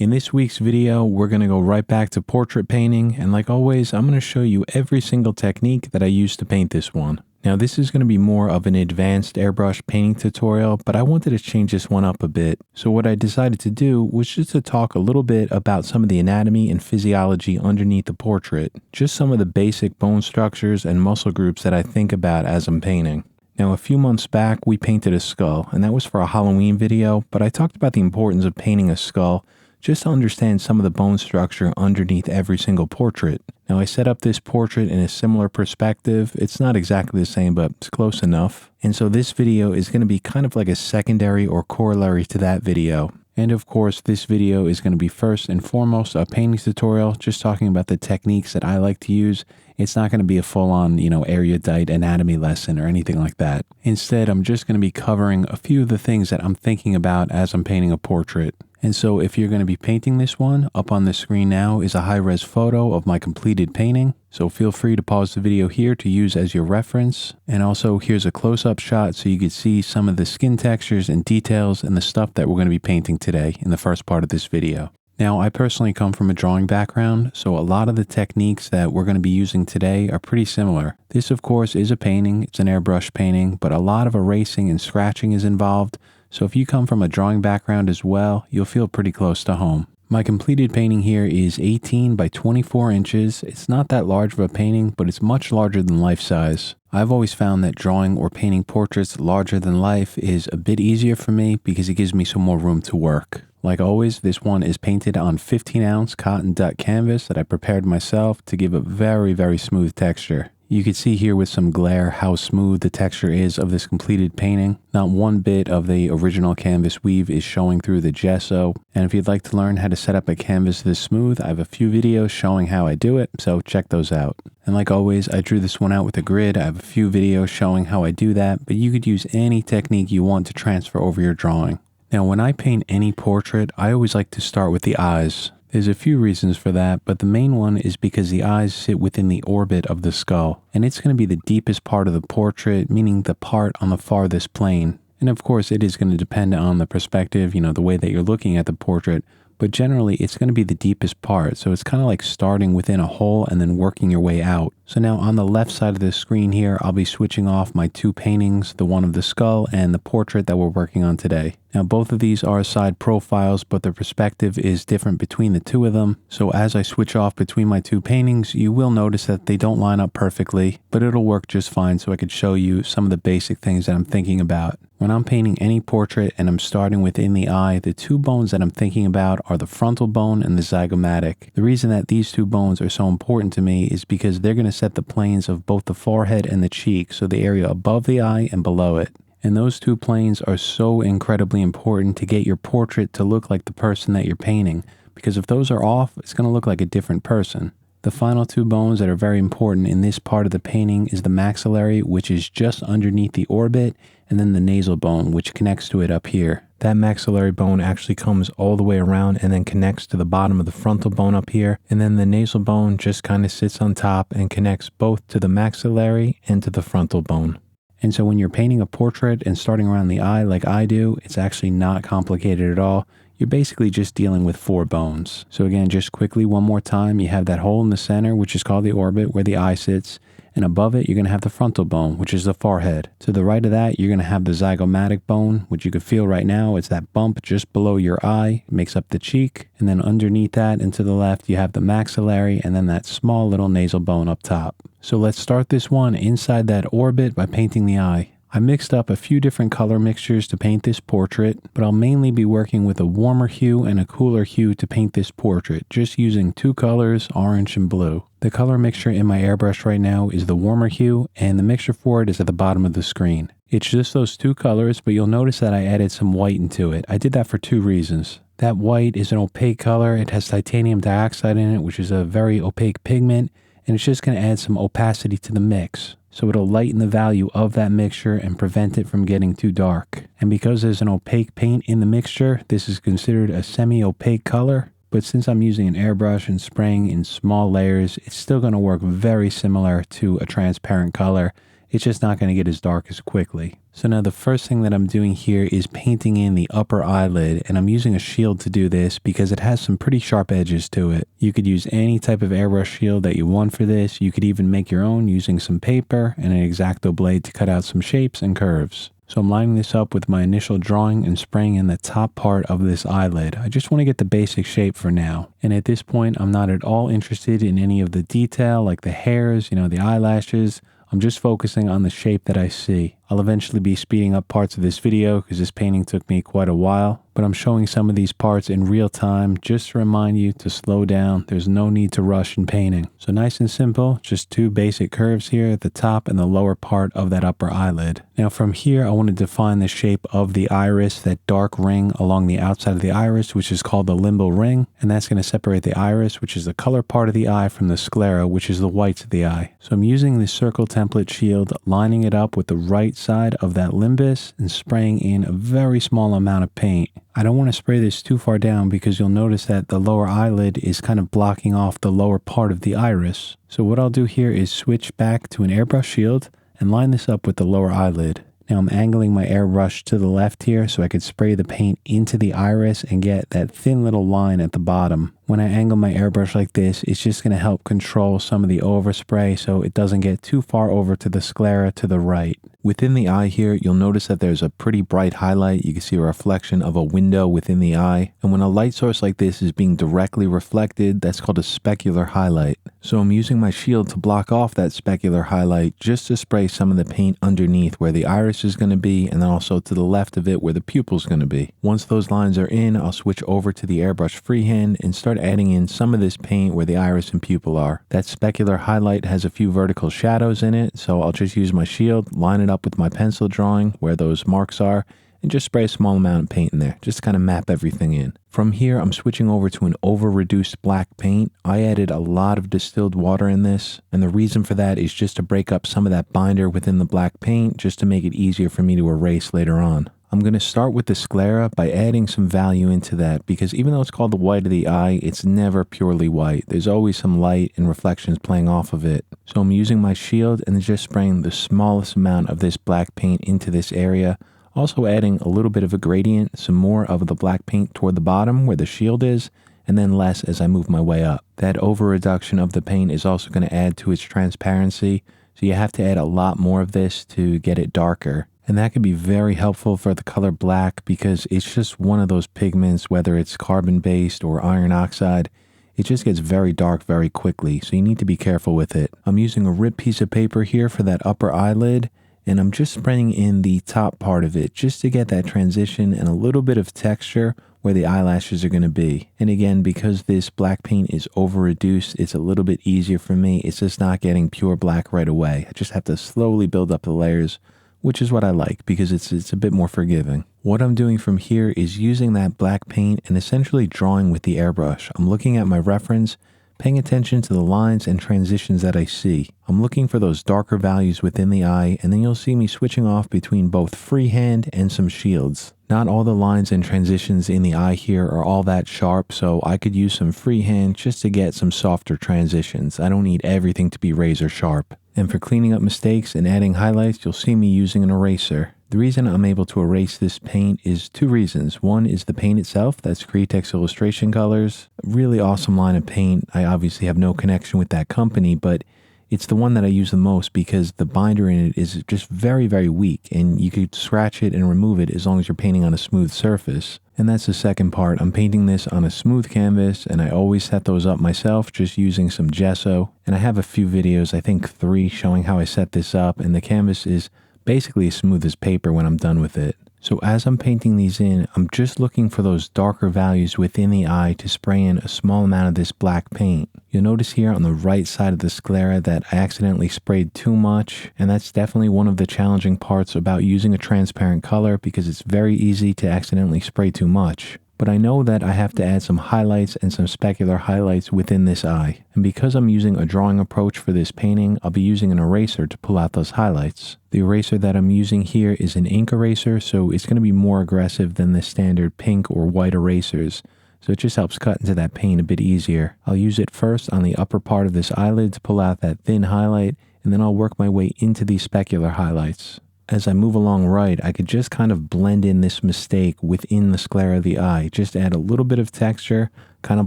In this week's video, we're going to go right back to portrait painting, and like always, I'm going to show you every single technique that I used to paint this one. Now this is going to be more of an advanced airbrush painting tutorial, but I wanted to change this one up a bit. So what I decided to do was just to talk a little bit about some of the anatomy and physiology underneath the portrait, just some of the basic bone structures and muscle groups that I think about as I'm painting. Now a few months back we painted a skull, and that was for a Halloween video, but I talked about the importance of painting a skull just to understand some of the bone structure underneath every single portrait. Now I set up this portrait in a similar perspective. It's not exactly the same, but it's close enough. And so this video is going to be kind of like a secondary or corollary to that video. And of course, this video is going to be first and foremost a painting tutorial, just talking about the techniques that I like to use. It's not going to be a full-on, erudite anatomy lesson or anything like that. Instead, I'm just going to be covering a few of the things that I'm thinking about as I'm painting a portrait. And so if you're going to be painting this one, up on the screen now is a high-res photo of my completed painting. So feel free to pause the video here to use as your reference. And also here's a close-up shot so you can see some of the skin textures and details and the stuff that we're going to be painting today in the first part of this video. Now, I personally come from a drawing background, so a lot of the techniques that we're going to be using today are pretty similar. This, of course, is a painting. It's an airbrush painting, but a lot of erasing and scratching is involved. So if you come from a drawing background as well, you'll feel pretty close to home. My completed painting here is 18 by 24 inches. It's not that large of a painting, but it's much larger than life size. I've always found that drawing or painting portraits larger than life is a bit easier for me because it gives me some more room to work. Like always, this one is painted on 15-ounce cotton duck canvas that I prepared myself to give a very, very smooth texture. You can see here with some glare how smooth the texture is of this completed painting. Not one bit of the original canvas weave is showing through the gesso. And if you'd like to learn how to set up a canvas this smooth, I have a few videos showing how I do it, so check those out. And like always, I drew this one out with a grid. I have a few videos showing how I do that, but you could use any technique you want to transfer over your drawing. Now, when I paint any portrait, I always like to start with the eyes. There's a few reasons for that, but the main one is because the eyes sit within the orbit of the skull, and it's going to be the deepest part of the portrait, meaning the part on the farthest plane. And of course, it is going to depend on the perspective, the way that you're looking at the portrait, but generally it's going to be the deepest part. So it's kind of like starting within a hole and then working your way out. So now on the left side of the screen here, I'll be switching off my two paintings, the one of the skull and the portrait that we're working on today. Now both of these are side profiles, but the perspective is different between the two of them. So as I switch off between my two paintings, you will notice that they don't line up perfectly, but it'll work just fine so I could show you some of the basic things that I'm thinking about. When I'm painting any portrait and I'm starting within the eye, the two bones that I'm thinking about are the frontal bone and the zygomatic. The reason that these two bones are so important to me is because they're going to set the planes of both the forehead and the cheek, so the area above the eye and below it. And those two planes are so incredibly important to get your portrait to look like the person that you're painting, because if those are off, it's going to look like a different person. The final two bones that are very important in this part of the painting is the maxillary, which is just underneath the orbit, and then the nasal bone, which connects to it up here. That maxillary bone actually comes all the way around and then connects to the bottom of the frontal bone up here, and then the nasal bone just kind of sits on top and connects both to the maxillary and to the frontal bone. And so when you're painting a portrait and starting around the eye like I do, it's actually not complicated at all. You're basically just dealing with four bones. So again, just quickly one more time, you have that hole in the center, which is called the orbit, where the eye sits. And above it, you're going to have the frontal bone, which is the forehead. To the right of that, you're going to have the zygomatic bone, which you can feel right now. It's that bump just below your eye. It makes up the cheek. And then underneath that and to the left, you have the maxillary and then that small little nasal bone up top. So let's start this one inside that orbit by painting the eye. I mixed up a few different color mixtures to paint this portrait, but I'll mainly be working with a warmer hue and a cooler hue to paint this portrait, just using two colors, orange and blue. The color mixture in my airbrush right now is the warmer hue, and the mixture for it is at the bottom of the screen. It's just those two colors, but you'll notice that I added some white into it. I did that for two reasons. That white is an opaque color. It has titanium dioxide in it, which is a very opaque pigment, and it's just going to add some opacity to the mix. So it'll lighten the value of that mixture and prevent it from getting too dark. And because there's an opaque paint in the mixture, this is considered a semi-opaque color. But since I'm using an airbrush and spraying in small layers, it's still going to work very similar to a transparent color. it's just not going to get as dark as quickly. So now the first thing that I'm doing here is painting in the upper eyelid, and I'm using a shield to do this because it has some pretty sharp edges to it. You could use any type of airbrush shield that you want for this. You could even make your own using some paper and an X-Acto blade to cut out some shapes and curves. So I'm lining this up with my initial drawing and spraying in the top part of this eyelid. I just want to get the basic shape for now. And at this point, I'm not at all interested in any of the detail like the hairs, the eyelashes. I'm just focusing on the shape that I see. I'll eventually be speeding up parts of this video because this painting took me quite a while, but I'm showing some of these parts in real time just to remind you to slow down. There's no need to rush in painting. So nice and simple, just two basic curves here at the top and the lower part of that upper eyelid. Now from here, I want to define the shape of the iris, that dark ring along the outside of the iris, which is called the limbal ring, and that's going to separate the iris, which is the color part of the eye, from the sclera, which is the whites of the eye. So I'm using this circle template shield, lining it up with the right side of that limbus and spraying in a very small amount of paint. I don't want to spray this too far down because you'll notice that the lower eyelid is kind of blocking off the lower part of the iris. So what I'll do here is switch back to an airbrush shield and line this up with the lower eyelid. Now I'm angling my airbrush to the left here so I could spray the paint into the iris and get that thin little line at the bottom. When I angle my airbrush like this, it's just going to help control some of the overspray so it doesn't get too far over to the sclera to the right. Within the eye here, you'll notice that there's a pretty bright highlight. You can see a reflection of a window within the eye. And when a light source like this is being directly reflected, that's called a specular highlight. So I'm using my shield to block off that specular highlight just to spray some of the paint underneath where the iris is going to be, and then also to the left of it where the pupil is going to be. Once those lines are in, I'll switch over to the airbrush freehand and start adding in some of this paint where the iris and pupil are. That specular highlight has a few vertical shadows in it, so I'll just use my shield, line it up with my pencil drawing where those marks are, and just spray a small amount of paint in there, just to kind of map everything in. From here, I'm switching over to an over-reduced black paint. I added a lot of distilled water in this, and the reason for that is just to break up some of that binder within the black paint, just to make it easier for me to erase later on. I'm going to start with the sclera by adding some value into that, because even though it's called the white of the eye, it's never purely white. There's always some light and reflections playing off of it. So I'm using my shield and just spraying the smallest amount of this black paint into this area. Also adding a little bit of a gradient, some more of the black paint toward the bottom where the shield is, and then less as I move my way up. That over reduction of the paint is also going to add to its transparency, so you have to add a lot more of this to get it darker. And that can be very helpful for the color black because it's just one of those pigments, whether it's carbon-based or iron oxide, it just gets very dark very quickly, so you need to be careful with it. I'm using a ripped piece of paper here for that upper eyelid, and I'm just spraying in the top part of it just to get that transition and a little bit of texture where the eyelashes are going to be. And again, because this black paint is over reduced, it's a little bit easier for me. It's just not getting pure black right away. I just have to slowly build up the layers, which is what I like because it's a bit more forgiving. What I'm doing from here is using that black paint and essentially drawing with the airbrush. I'm looking at my reference, paying attention to the lines and transitions that I see. I'm looking for those darker values within the eye, and then you'll see me switching off between both freehand and some shields. Not all the lines and transitions in the eye here are all that sharp, so I could use some freehand just to get some softer transitions. I don't need everything to be razor sharp. And for cleaning up mistakes and adding highlights, you'll see me using an eraser. The reason I'm able to erase this paint is two reasons. One is the paint itself, that's Createx Illustration Colors. A really awesome line of paint. I obviously have no connection with that company, but it's the one that I use the most because the binder in it is just very, very weak, and you could scratch it and remove it as long as you're painting on a smooth surface. And that's the second part. I'm painting this on a smooth canvas, and I always set those up myself just using some gesso. And I have a few videos, I think 3, showing how I set this up, and the canvas is basically as smooth as paper when I'm done with it. So as I'm painting these in, I'm just looking for those darker values within the eye to spray in a small amount of this black paint. You'll notice here on the right side of the sclera that I accidentally sprayed too much, and that's definitely one of the challenging parts about using a transparent color because it's very easy to accidentally spray too much. But I know that I have to add some highlights and some specular highlights within this eye. And because I'm using a drawing approach for this painting, I'll be using an eraser to pull out those highlights. The eraser that I'm using here is an ink eraser, so it's going to be more aggressive than the standard pink or white erasers. So it just helps cut into that paint a bit easier. I'll use it first on the upper part of this eyelid to pull out that thin highlight, and then I'll work my way into these specular highlights. As I move along right, I could just kind of blend in this mistake within the sclera of the eye. Just add a little bit of texture, kind of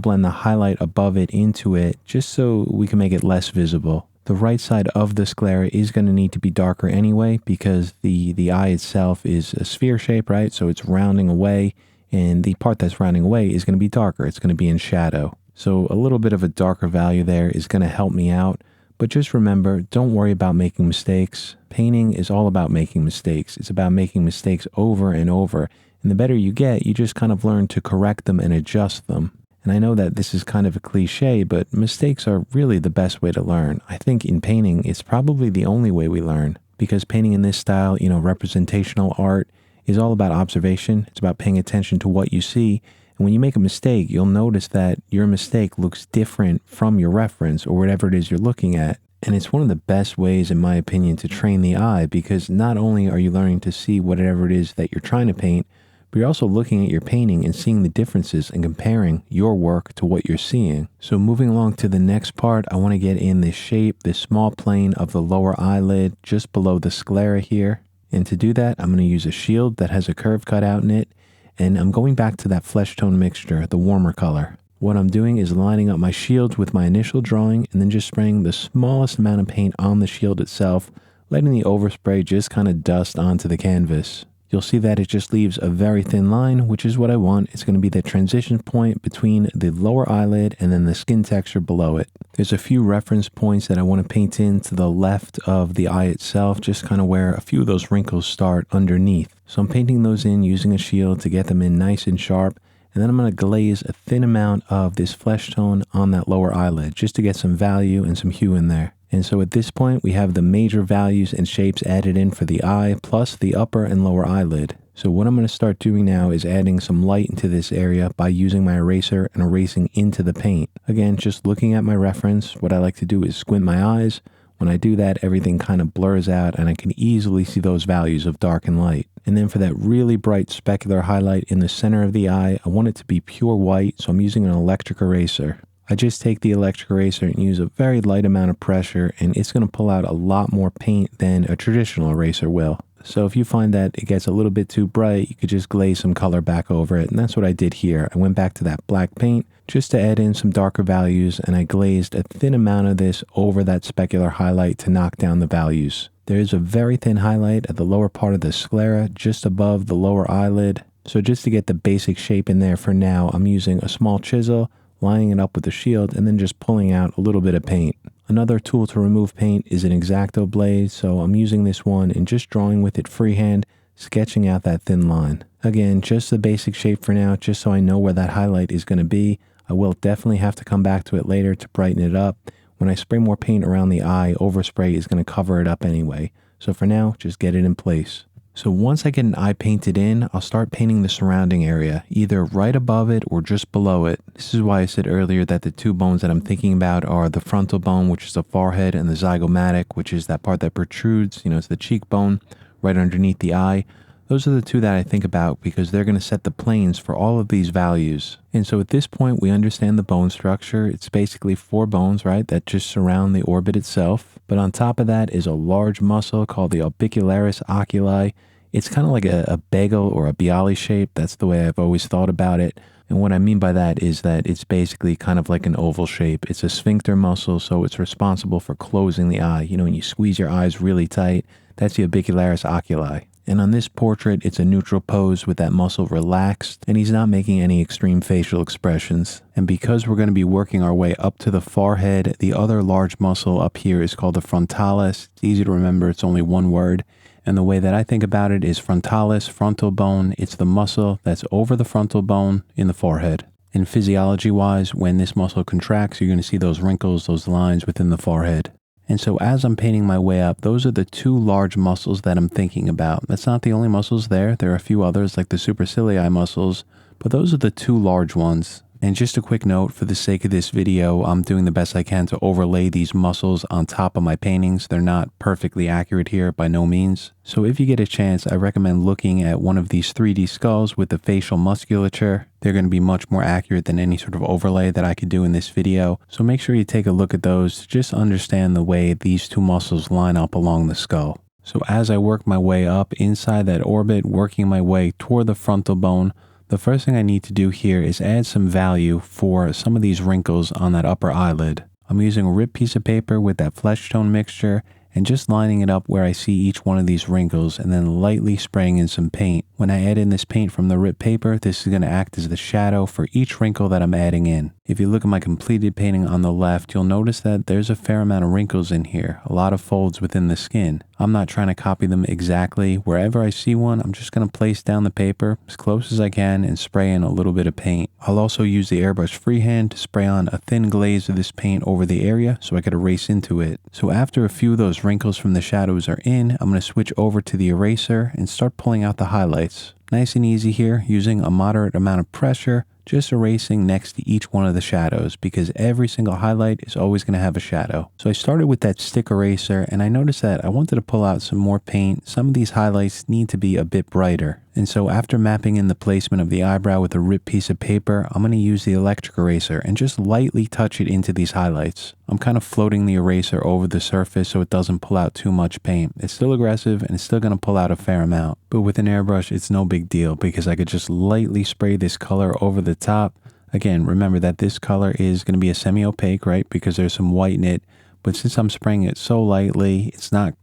blend the highlight above it into it, just so we can make it less visible. The right side of the sclera is going to need to be darker anyway, because the eye itself is a sphere shape, right? So it's rounding away, and the part that's rounding away is going to be darker. It's going to be in shadow. So a little bit of a darker value there is going to help me out. But just remember, don't worry about making mistakes. Painting is all about making mistakes. It's about making mistakes over and over. And the better you get, you just kind of learn to correct them and adjust them. And I know that this is kind of a cliche, but mistakes are really the best way to learn. I think in painting, it's probably the only way we learn. Because painting in this style, representational art, is all about observation. It's about paying attention to what you see. And when you make a mistake, you'll notice that your mistake looks different from your reference or whatever it is you're looking at. And it's one of the best ways, in my opinion, to train the eye, because not only are you learning to see whatever it is that you're trying to paint, but you're also looking at your painting and seeing the differences and comparing your work to what you're seeing. So moving along to the next part, I want to get in this shape, this small plane of the lower eyelid just below the sclera here. And to do that, I'm going to use a shield that has a curve cut out in it. And I'm going back to that flesh tone mixture, the warmer color. What I'm doing is lining up my shields with my initial drawing and then just spraying the smallest amount of paint on the shield itself, letting the overspray just kind of dust onto the canvas. You'll see that it just leaves a very thin line, which is what I want. It's going to be the transition point between the lower eyelid and then the skin texture below it. There's a few reference points that I want to paint in to the left of the eye itself, just kind of where a few of those wrinkles start underneath. So I'm painting those in using a shield to get them in nice and sharp. And then I'm going to glaze a thin amount of this flesh tone on that lower eyelid just to get some value and some hue in there. And so at this point, we have the major values and shapes added in for the eye, plus the upper and lower eyelid. So what I'm going to start doing now is adding some light into this area by using my eraser and erasing into the paint. Again, just looking at my reference, what I like to do is squint my eyes. When I do that, everything kind of blurs out and I can easily see those values of dark and light. And then for that really bright specular highlight in the center of the eye, I want it to be pure white, so I'm using an electric eraser. I just take the electric eraser and use a very light amount of pressure, and it's going to pull out a lot more paint than a traditional eraser will. So if you find that it gets a little bit too bright, you could just glaze some color back over it, and that's what I did here. I went back to that black paint just to add in some darker values, and I glazed a thin amount of this over that specular highlight to knock down the values. There is a very thin highlight at the lower part of the sclera, just above the lower eyelid. So just to get the basic shape in there for now, I'm using a small chisel, lining it up with a shield, and then just pulling out a little bit of paint. Another tool to remove paint is an X-Acto blade, so I'm using this one and just drawing with it freehand, sketching out that thin line. Again, just the basic shape for now, just so I know where that highlight is going to be. I will definitely have to come back to it later to brighten it up. When I spray more paint around the eye, overspray is going to cover it up anyway. So for now, just get it in place. So once I get an eye painted in, I'll start painting the surrounding area, either right above it or just below it. This is why I said earlier that the two bones that I'm thinking about are the frontal bone, which is the forehead, and the zygomatic, which is that part that protrudes, it's the cheekbone right underneath the eye. Those are the two that I think about because they're going to set the planes for all of these values. And so at this point, we understand the bone structure. It's basically 4 bones, right, that just surround the orbit itself. But on top of that is a large muscle called the orbicularis oculi. It's kind of like a bagel or a Bialy shape. That's the way I've always thought about it. And what I mean by that is that it's basically kind of like an oval shape. It's a sphincter muscle, so it's responsible for closing the eye. When you squeeze your eyes really tight, that's the orbicularis oculi. And on this portrait, it's a neutral pose with that muscle relaxed, and he's not making any extreme facial expressions. And because we're going to be working our way up to the forehead, the other large muscle up here is called the frontalis. It's easy to remember, it's only one word. And the way that I think about it is frontalis, frontal bone. It's the muscle that's over the frontal bone in the forehead. And physiology-wise, when this muscle contracts, you're going to see those wrinkles, those lines within the forehead. And so as I'm painting my way up, those are the 2 large muscles that I'm thinking about. That's not the only muscles there. There are a few others like the supercilii muscles, but those are the 2 large ones. And just a quick note, for the sake of this video, I'm doing the best I can to overlay these muscles on top of my paintings. They're not perfectly accurate here by no means. So if you get a chance, I recommend looking at one of these 3D skulls with the facial musculature. They're going to be much more accurate than any sort of overlay that I could do in this video. So make sure you take a look at those to just understand the way these two muscles line up along the skull. So as I work my way up inside that orbit, working my way toward the frontal bone, the first thing I need to do here is add some value for some of these wrinkles on that upper eyelid. I'm using a ripped piece of paper with that flesh tone mixture and just lining it up where I see each one of these wrinkles and then lightly spraying in some paint. When I add in this paint from the ripped paper, this is going to act as the shadow for each wrinkle that I'm adding in. If you look at my completed painting on the left, you'll notice that there's a fair amount of wrinkles in here, a lot of folds within the skin. I'm not trying to copy them exactly. Wherever I see one, I'm just going to place down the paper as close as I can and spray in a little bit of paint. I'll also use the airbrush freehand to spray on a thin glaze of this paint over the area so I could erase into it. So after a few of those wrinkles from the shadows are in, I'm going to switch over to the eraser and start pulling out the highlights. Nice and easy here, using a moderate amount of pressure, just erasing next to each one of the shadows because every single highlight is always going to have a shadow. So I started with that stick eraser and I noticed that I wanted to pull out some more paint. Some of these highlights need to be a bit brighter. And so after mapping in the placement of the eyebrow with a ripped piece of paper, I'm going to use the electric eraser and just lightly touch it into these highlights. I'm kind of floating the eraser over the surface so it doesn't pull out too much paint. It's still aggressive and it's still going to pull out a fair amount. But with an airbrush, it's no big deal because I could just lightly spray this color over the top. Again, remember that this color is going to be a semi-opaque, right? Because there's some white in it. But since I'm spraying it so lightly, it's not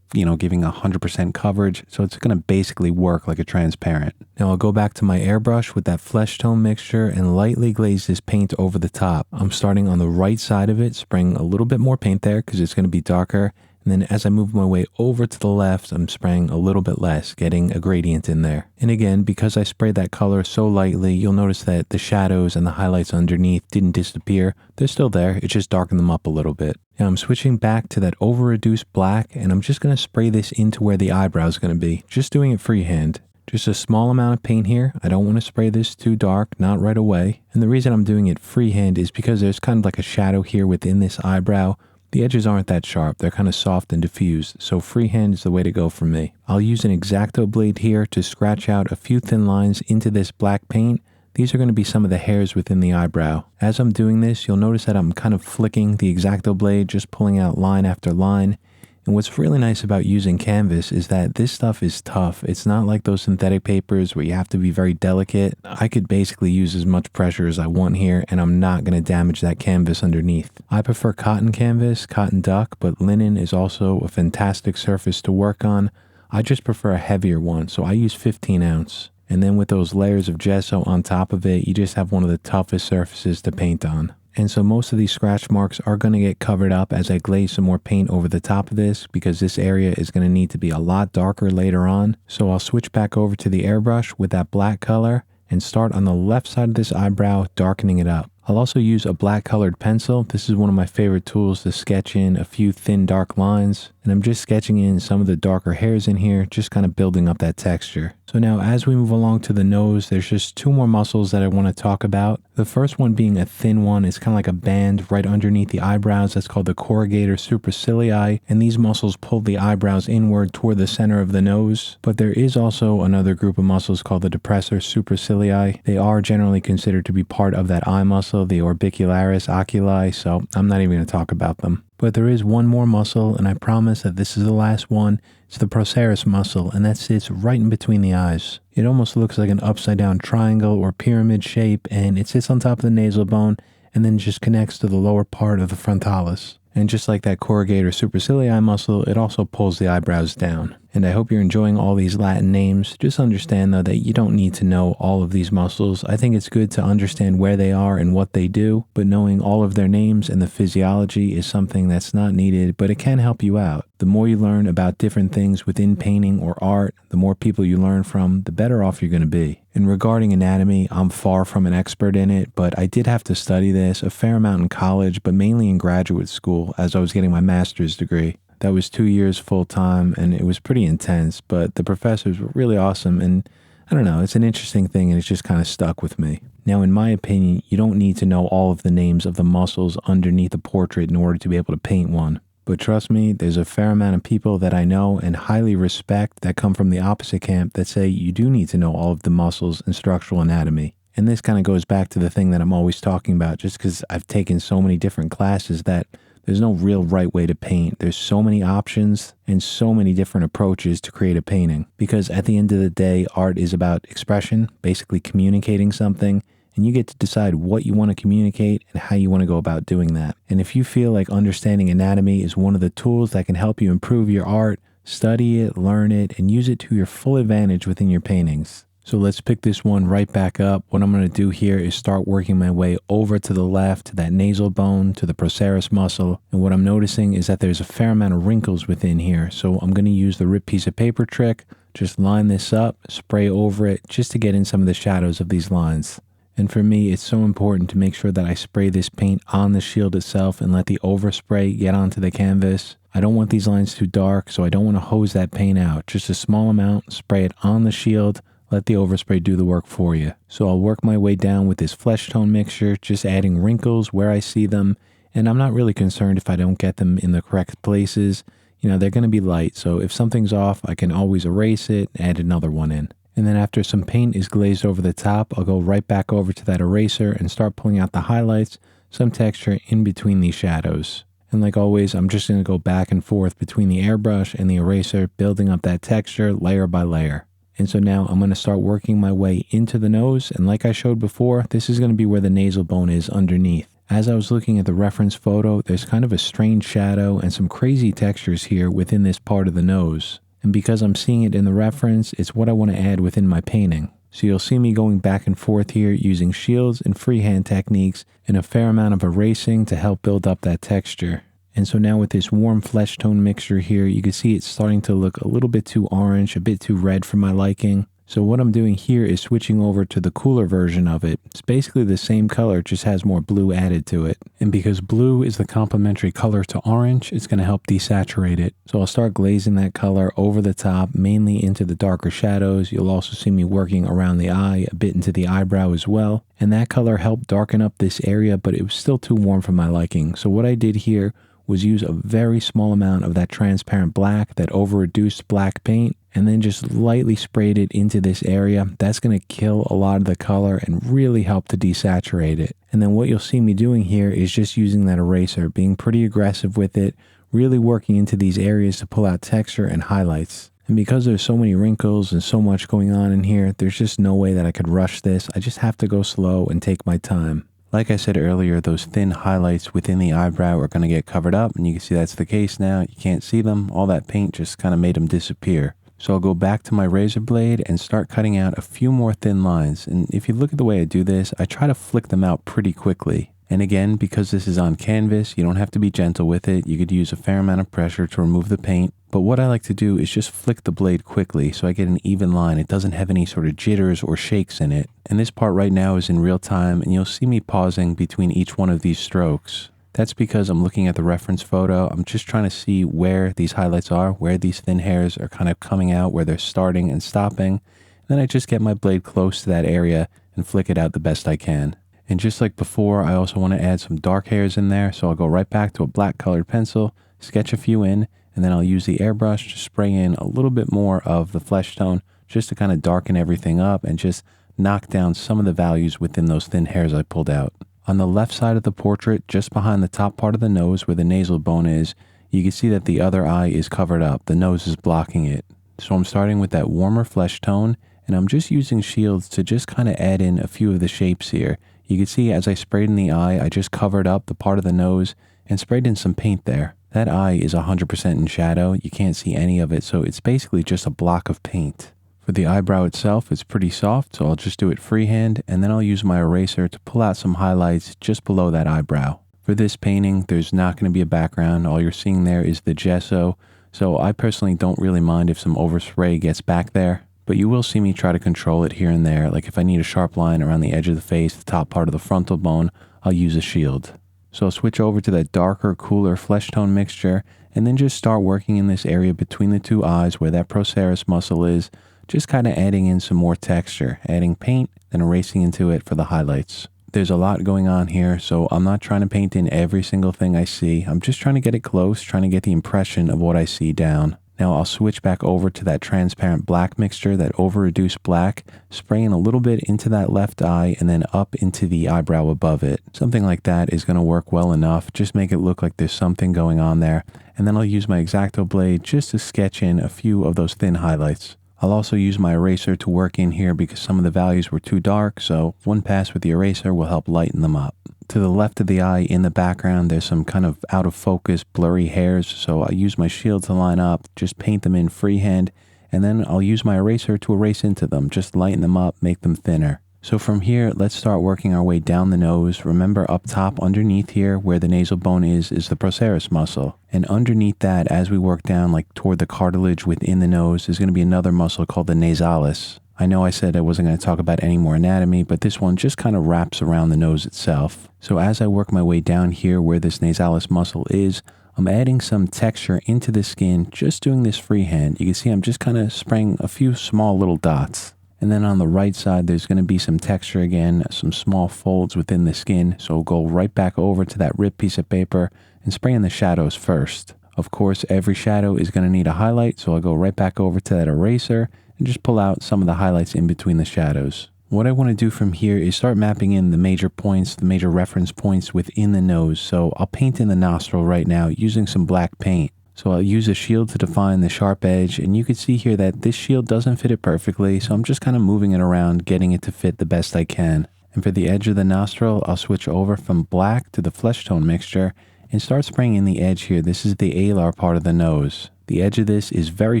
giving 100% coverage, so it's going to basically work like a transparent. Now I'll go back to my airbrush with that flesh tone mixture and lightly glaze this paint over the top. I'm starting on the right side of it, spraying a little bit more paint there because it's going to be darker. And then as I move my way over to the left, I'm spraying a little bit less, getting a gradient in there. And again, because I sprayed that color so lightly, you'll notice that the shadows and the highlights underneath didn't disappear. They're still there, it just darkened them up a little bit. Now I'm switching back to that over-reduced black, and I'm just going to spray this into where the eyebrow is going to be. Just doing it freehand. Just a small amount of paint here. I don't want to spray this too dark, not right away. And the reason I'm doing it freehand is because there's kind of like a shadow here within this eyebrow. The edges aren't that sharp, they're kind of soft and diffused, so freehand is the way to go for me. I'll use an X-Acto blade here to scratch out a few thin lines into this black paint. These are going to be some of the hairs within the eyebrow. As I'm doing this, you'll notice that I'm kind of flicking the X-Acto blade, just pulling out line after line. And what's really nice about using canvas is that this stuff is tough. It's not like those synthetic papers where you have to be very delicate. I could basically use as much pressure as I want here, and I'm not going to damage that canvas underneath. I prefer cotton canvas, cotton duck, but linen is also a fantastic surface to work on. I just prefer a heavier one, so I use 15 ounce. And then with those layers of gesso on top of it, you just have one of the toughest surfaces to paint on. And so most of these scratch marks are going to get covered up as I glaze some more paint over the top of this because this area is going to need to be a lot darker later on. So I'll switch back over to the airbrush with that black color and start on the left side of this eyebrow, darkening it up. I'll also use a black colored pencil. This is one of my favorite tools to sketch in a few thin dark lines. And I'm just sketching in some of the darker hairs in here, just kind of building up that texture. So now as we move along to the nose, there's just two more muscles that I want to talk about. The first one being a thin one, it's kind of like a band right underneath the eyebrows. That's called the corrugator supercilii. And these muscles pull the eyebrows inward toward the center of the nose. But there is also another group of muscles called the depressor supercilii. They are generally considered to be part of that eye muscle, the orbicularis oculi, so I'm not even going to talk about them. But there is one more muscle, and I promise that this is the last one. It's the procerus muscle, and that sits right in between the eyes. It almost looks like an upside down triangle or pyramid shape, and it sits on top of the nasal bone and then just connects to the lower part of the frontalis. And just like that corrugator supercilii muscle, it also pulls the eyebrows down. And I hope you're enjoying all these Latin names. Just understand though that you don't need to know all of these muscles. I think it's good to understand where they are and what they do, but knowing all of their names and the physiology is something that's not needed, but it can help you out. The more you learn about different things within painting or art, the more people you learn from, the better off you're going to be. And regarding anatomy, I'm far from an expert in it, but I did have to study this a fair amount in college, but mainly in graduate school as I was getting my master's degree. That was 2 years full time, and it was pretty intense, but the professors were really awesome, and I don't know, it's an interesting thing and it's just kind of stuck with me. Now, in my opinion, you don't need to know all of the names of the muscles underneath a portrait in order to be able to paint one. But trust me, there's a fair amount of people that I know and highly respect that come from the opposite camp that say you do need to know all of the muscles and structural anatomy. And this kind of goes back to the thing that I'm always talking about, just because I've taken so many different classes that there's no real right way to paint. There's so many options and so many different approaches to create a painting. Because at the end of the day, art is about expression, basically communicating something, and you get to decide what you want to communicate and how you want to go about doing that. And if you feel like understanding anatomy is one of the tools that can help you improve your art, study it, learn it, and use it to your full advantage within your paintings. So let's pick this one right back up. What I'm going to do here is start working my way over to the left to that nasal bone, to the procerus muscle. And what I'm noticing is that there's a fair amount of wrinkles within here. So I'm going to use the ripped piece of paper trick, just line this up, spray over it, just to get in some of the shadows of these lines. And for me, it's so important to make sure that I spray this paint on the shield itself and let the overspray get onto the canvas. I don't want these lines too dark, so I don't want to hose that paint out. Just a small amount, spray it on the shield, let the overspray do the work for you. So I'll work my way down with this flesh tone mixture, just adding wrinkles where I see them. And I'm not really concerned if I don't get them in the correct places. You know, they're going to be light, so if something's off, I can always erase it, add another one in. And then after some paint is glazed over the top, I'll go right back over to that eraser and start pulling out the highlights, some texture in between these shadows. And like always, I'm just going to go back and forth between the airbrush and the eraser, building up that texture layer by layer. And so now I'm going to start working my way into the nose. And like I showed before, this is going to be where the nasal bone is underneath. As I was looking at the reference photo, there's kind of a strange shadow and some crazy textures here within this part of the nose. And because I'm seeing it in the reference, it's what I want to add within my painting. So you'll see me going back and forth here using shields and freehand techniques and a fair amount of erasing to help build up that texture. And so now with this warm flesh tone mixture here, you can see it's starting to look a little bit too orange, a bit too red for my liking. So what I'm doing here is switching over to the cooler version of it. It's basically the same color, just has more blue added to it. And because blue is the complementary color to orange, it's going to help desaturate it. So I'll start glazing that color over the top, mainly into the darker shadows. You'll also see me working around the eye, a bit into the eyebrow as well. And that color helped darken up this area, but it was still too warm for my liking. So what I did here was use a very small amount of that transparent black, that over-reduced black paint, and then just lightly sprayed it into this area. That's going to kill a lot of the color and really help to desaturate it. And then what you'll see me doing here is just using that eraser, being pretty aggressive with it, really working into these areas to pull out texture and highlights. And because there's so many wrinkles and so much going on in here, there's just no way that I could rush this. I just have to go slow and take my time. Like I said earlier, those thin highlights within the eyebrow are going to get covered up, and you can see that's the case now. You can't see them. All that paint just kind of made them disappear. So I'll go back to my razor blade and start cutting out a few more thin lines. And if you look at the way I do this, I try to flick them out pretty quickly. And again, because this is on canvas, you don't have to be gentle with it. You could use a fair amount of pressure to remove the paint. But what I like to do is just flick the blade quickly so I get an even line. It doesn't have any sort of jitters or shakes in it. And this part right now is in real time, and you'll see me pausing between each one of these strokes. That's because I'm looking at the reference photo. I'm just trying to see where these highlights are, where these thin hairs are kind of coming out, where they're starting and stopping. And then I just get my blade close to that area and flick it out the best I can. And just like before, I also want to add some dark hairs in there. So I'll go right back to a black colored pencil, sketch a few in, and then I'll use the airbrush to spray in a little bit more of the flesh tone just to kind of darken everything up and just knock down some of the values within those thin hairs I pulled out. On the left side of the portrait, just behind the top part of the nose where the nasal bone is, you can see that the other eye is covered up. The nose is blocking it. So I'm starting with that warmer flesh tone, and I'm just using shields to just kind of add in a few of the shapes here. You can see as I sprayed in the eye, I just covered up the part of the nose and sprayed in some paint there. That eye is 100% in shadow. You can't see any of it, so it's basically just a block of paint. For the eyebrow itself, it's pretty soft, so I'll just do it freehand, and then I'll use my eraser to pull out some highlights just below that eyebrow. For this painting, there's not going to be a background. All you're seeing there is the gesso, so I personally don't really mind if some overspray gets back there. But you will see me try to control it here and there. Like if I need a sharp line around the edge of the face, the top part of the frontal bone, I'll use a shield. So I'll switch over to that darker, cooler flesh tone mixture and then just start working in this area between the two eyes where that procerus muscle is, just kind of adding in some more texture, adding paint, then erasing into it for the highlights. There's a lot going on here, so I'm not trying to paint in every single thing I see. I'm just trying to get it close, trying to get the impression of what I see down. Now I'll switch back over to that transparent black mixture, that over-reduced black, spraying a little bit into that left eye and then up into the eyebrow above it. Something like that is going to work well enough. Just make it look like there's something going on there. And then I'll use my X-Acto blade just to sketch in a few of those thin highlights. I'll also use my eraser to work in here because some of the values were too dark, so one pass with the eraser will help lighten them up. To the left of the eye in the background, there's some kind of out of focus, blurry hairs, so I use my shield to line up, just paint them in freehand, and then I'll use my eraser to erase into them, just lighten them up, make them thinner. So from here, let's start working our way down the nose. Remember up top underneath here where the nasal bone is the procerus muscle. And underneath that, as we work down like toward the cartilage within the nose, there's going to be another muscle called the nasalis. I know I said I wasn't going to talk about any more anatomy, but this one just kind of wraps around the nose itself. So as I work my way down here where this nasalis muscle is, I'm adding some texture into the skin, just doing this freehand. You can see I'm just kind of spraying a few small little dots. And then on the right side, there's going to be some texture again, some small folds within the skin. So we'll go right back over to that ripped piece of paper and spray in the shadows first. Of course, every shadow is going to need a highlight, so I'll go right back over to that eraser and just pull out some of the highlights in between the shadows. What I want to do from here is start mapping in the major points, the major reference points within the nose. So I'll paint in the nostril right now using some black paint. So I'll use a shield to define the sharp edge, and you can see here that this shield doesn't fit it perfectly, so I'm just kind of moving it around, getting it to fit the best I can. And for the edge of the nostril, I'll switch over from black to the flesh tone mixture and start spraying in the edge here. This is the alar part of the nose. The edge of this is very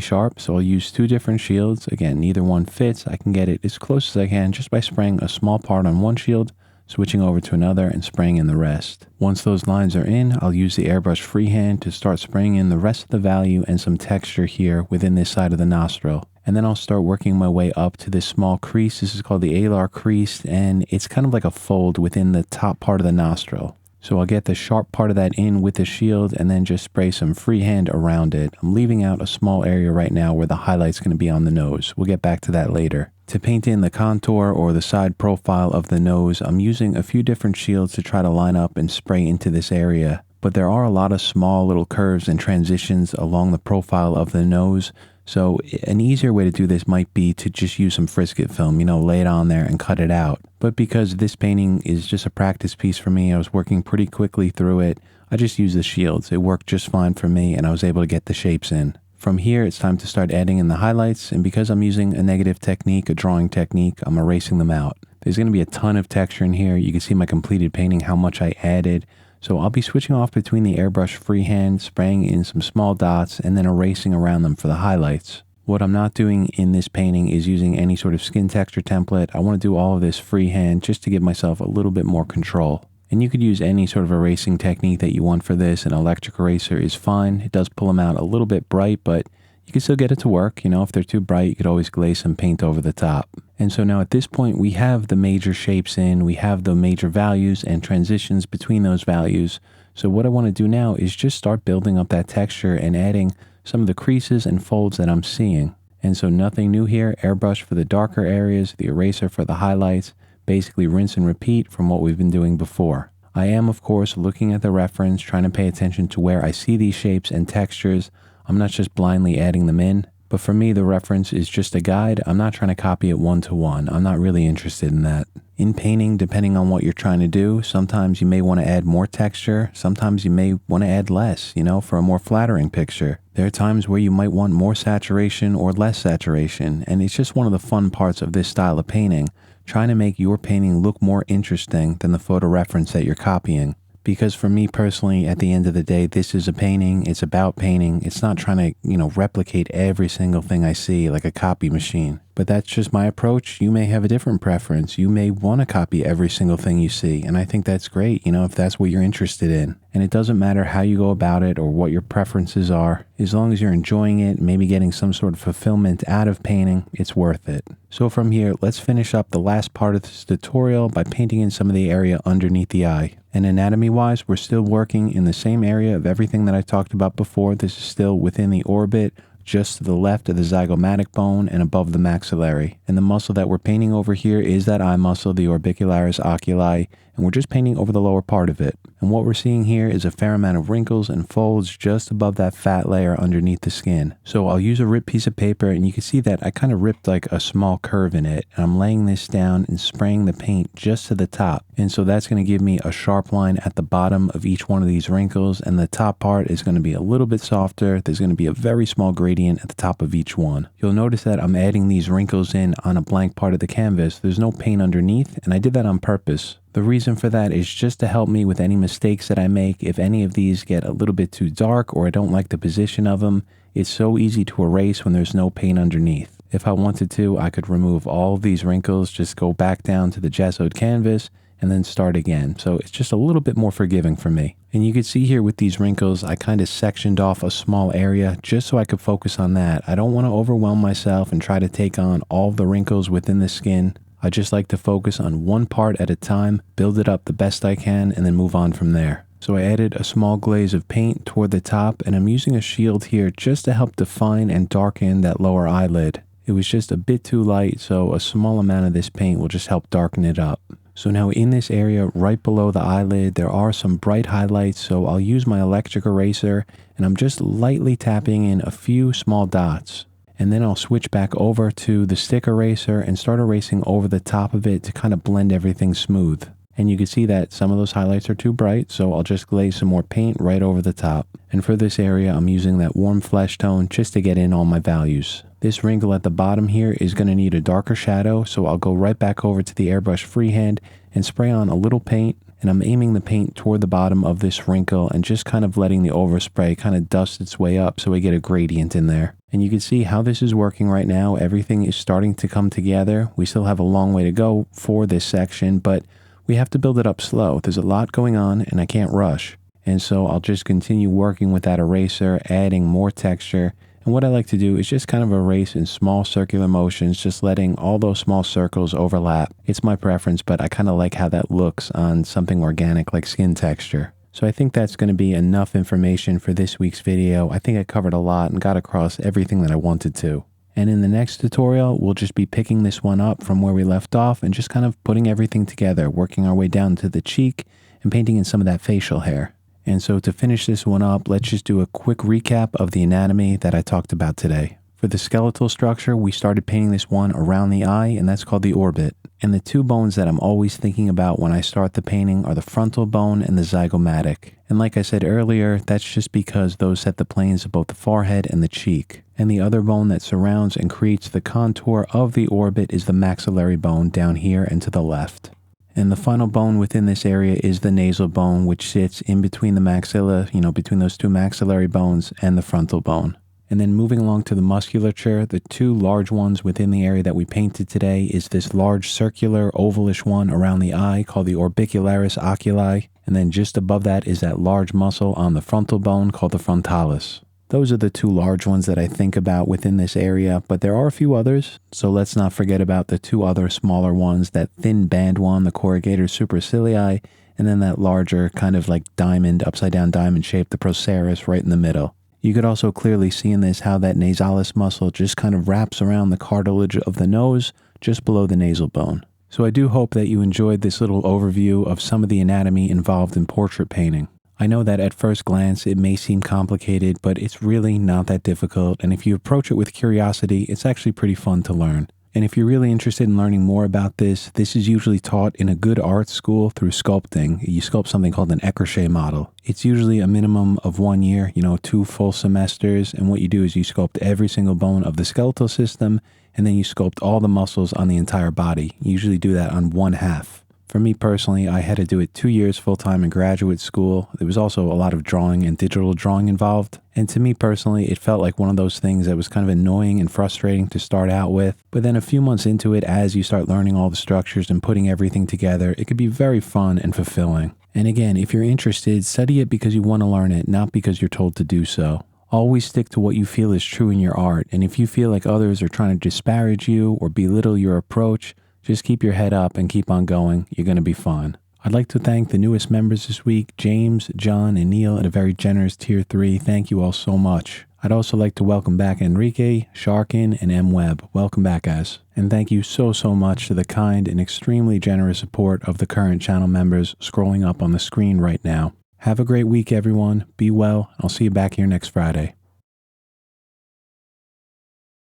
sharp, so I'll use two different shields. Again, neither one fits. I can get it as close as I can just by spraying a small part on one shield, switching over to another and spraying in the rest. Once those lines are in, I'll use the airbrush freehand to start spraying in the rest of the value and some texture here within this side of the nostril. And then I'll start working my way up to this small crease. This is called the alar crease, and it's kind of like a fold within the top part of the nostril. So I'll get the sharp part of that in with the shield and then just spray some freehand around it. I'm leaving out a small area right now where the highlight's going to be on the nose. We'll get back to that later. To paint in the contour or the side profile of the nose, I'm using a few different shields to try to line up and spray into this area. But there are a lot of small little curves and transitions along the profile of the nose. So an easier way to do this might be to just use some Frisket film, lay it on there and cut it out. But because this painting is just a practice piece for me, I was working pretty quickly through it. I just used the shields. It worked just fine for me and I was able to get the shapes in. From here, it's time to start adding in the highlights, and because I'm using a negative technique, a drawing technique, I'm erasing them out. There's going to be a ton of texture in here. You can see my completed painting, how much I added. So I'll be switching off between the airbrush freehand, spraying in some small dots, and then erasing around them for the highlights. What I'm not doing in this painting is using any sort of skin texture template. I want to do all of this freehand just to give myself a little bit more control. And you could use any sort of erasing technique that you want for this. An electric eraser is fine. It does pull them out a little bit bright, but you can still get it to work. If they're too bright, you could always glaze some paint over the top. And so now at this point, we have the major shapes in, we have the major values and transitions between those values. So what I want to do now is just start building up that texture and adding some of the creases and folds that I'm seeing. And so nothing new here. Airbrush for the darker areas, the eraser for the highlights. Basically rinse and repeat from what we've been doing before. I am, of course, looking at the reference, trying to pay attention to where I see these shapes and textures. I'm not just blindly adding them in, but for me, the reference is just a guide. I'm not trying to copy it one-to-one. I'm not really interested in that. In painting, depending on what you're trying to do, sometimes you may want to add more texture. Sometimes you may want to add less, for a more flattering picture. There are times where you might want more saturation or less saturation, and it's just one of the fun parts of this style of painting, trying to make your painting look more interesting than the photo reference that you're copying. Because for me personally, at the end of the day, this is a painting. It's about painting. It's not trying to, replicate every single thing I see like a copy machine. But that's just my approach. You may have a different preference. You may want to copy every single thing you see. And I think that's great, if that's what you're interested in. And it doesn't matter how you go about it or what your preferences are. As long as you're enjoying it, maybe getting some sort of fulfillment out of painting, it's worth it. So from here, let's finish up the last part of this tutorial by painting in some of the area underneath the eye. And anatomy-wise, we're still working in the same area of everything that I talked about before. This is still within the orbit, just to the left of the zygomatic bone and above the maxillary. And the muscle that we're painting over here is that eye muscle, the orbicularis oculi, and we're just painting over the lower part of it. And what we're seeing here is a fair amount of wrinkles and folds just above that fat layer underneath the skin. So I'll use a ripped piece of paper, and you can see that I kind of ripped like a small curve in it. And I'm laying this down and spraying the paint just to the top. And so that's going to give me a sharp line at the bottom of each one of these wrinkles, and the top part is going to be a little bit softer. There's going to be a very small gradient at the top of each one. You'll notice that I'm adding these wrinkles in on a blank part of the canvas. There's no paint underneath, and I did that on purpose. The reason for that is just to help me with any mistakes that I make. If any of these get a little bit too dark or I don't like the position of them, it's so easy to erase when there's no paint underneath. If I wanted to, I could remove all of these wrinkles, just go back down to the gessoed canvas, and then start again. So it's just a little bit more forgiving for me. And you can see here with these wrinkles, I kind of sectioned off a small area just so I could focus on that. I don't want to overwhelm myself and try to take on all the wrinkles within the skin. I just like to focus on one part at a time, build it up the best I can, and then move on from there. So I added a small glaze of paint toward the top, and I'm using a shield here just to help define and darken that lower eyelid. It was just a bit too light, so a small amount of this paint will just help darken it up. So now in this area right below the eyelid, there are some bright highlights, so I'll use my electric eraser, and I'm just lightly tapping in a few small dots. And then I'll switch back over to the stick eraser and start erasing over the top of it to kind of blend everything smooth. And you can see that some of those highlights are too bright, so I'll just glaze some more paint right over the top. And for this area, I'm using that warm flesh tone just to get in all my values. This wrinkle at the bottom here is going to need a darker shadow, so I'll go right back over to the airbrush freehand and spray on a little paint. And I'm aiming the paint toward the bottom of this wrinkle and just kind of letting the overspray kind of dust its way up so we get a gradient in there. And you can see how this is working right now. Everything is starting to come together. We still have a long way to go for this section, but we have to build it up slow. There's a lot going on and I can't rush. And so I'll just continue working with that eraser, adding more texture. And what I like to do is just kind of erase in small circular motions, just letting all those small circles overlap. It's my preference, but I kind of like how that looks on something organic like skin texture. So I think that's going to be enough information for this week's video. I think I covered a lot and got across everything that I wanted to. And in the next tutorial, we'll just be picking this one up from where we left off and just kind of putting everything together, working our way down to the cheek and painting in some of that facial hair. And so to finish this one up, let's just do a quick recap of the anatomy that I talked about today. For the skeletal structure, we started painting this one around the eye, and that's called the orbit. And the two bones that I'm always thinking about when I start the painting are the frontal bone and the zygomatic. And like I said earlier, that's just because those set the planes of both the forehead and the cheek. And the other bone that surrounds and creates the contour of the orbit is the maxillary bone down here and to the left. And the final bone within this area is the nasal bone, which sits in between the maxilla, between those two maxillary bones and the frontal bone. And then moving along to the musculature, the two large ones within the area that we painted today is this large circular ovalish one around the eye called the orbicularis oculi. And then just above that is that large muscle on the frontal bone called the frontalis. Those are the two large ones that I think about within this area, but there are a few others. So let's not forget about the two other smaller ones, that thin band one, the corrugator supercilii, and then that larger kind of like diamond, upside down diamond shape, the procerus right in the middle. You could also clearly see in this how that nasalis muscle just kind of wraps around the cartilage of the nose just below the nasal bone. So I do hope that you enjoyed this little overview of some of the anatomy involved in portrait painting. I know that at first glance it may seem complicated, but it's really not that difficult, and if you approach it with curiosity, it's actually pretty fun to learn. And if you're really interested in learning more about this is usually taught in a good art school through sculpting. You sculpt something called an écorché model. It's usually a minimum of 1 year, 2 full semesters, and what you do is you sculpt every single bone of the skeletal system, and then you sculpt all the muscles on the entire body. You usually do that on one half. For me personally, I had to do it 2 years full-time in graduate school. There was also a lot of drawing and digital drawing involved. And to me personally, it felt like one of those things that was kind of annoying and frustrating to start out with. But then a few months into it, as you start learning all the structures and putting everything together, it could be very fun and fulfilling. And again, if you're interested, study it because you want to learn it, not because you're told to do so. Always stick to what you feel is true in your art. And if you feel like others are trying to disparage you or belittle your approach, just keep your head up and keep on going. You're going to be fine. I'd like to thank the newest members this week, James, John, and Neil at a very generous tier 3. Thank you all so much. I'd also like to welcome back Enrique, Sharkin, and M. Webb. Welcome back, guys. And thank you so much to the kind and extremely generous support of the current channel members scrolling up on the screen right now. Have a great week, everyone. Be well. I'll see you back here next Friday.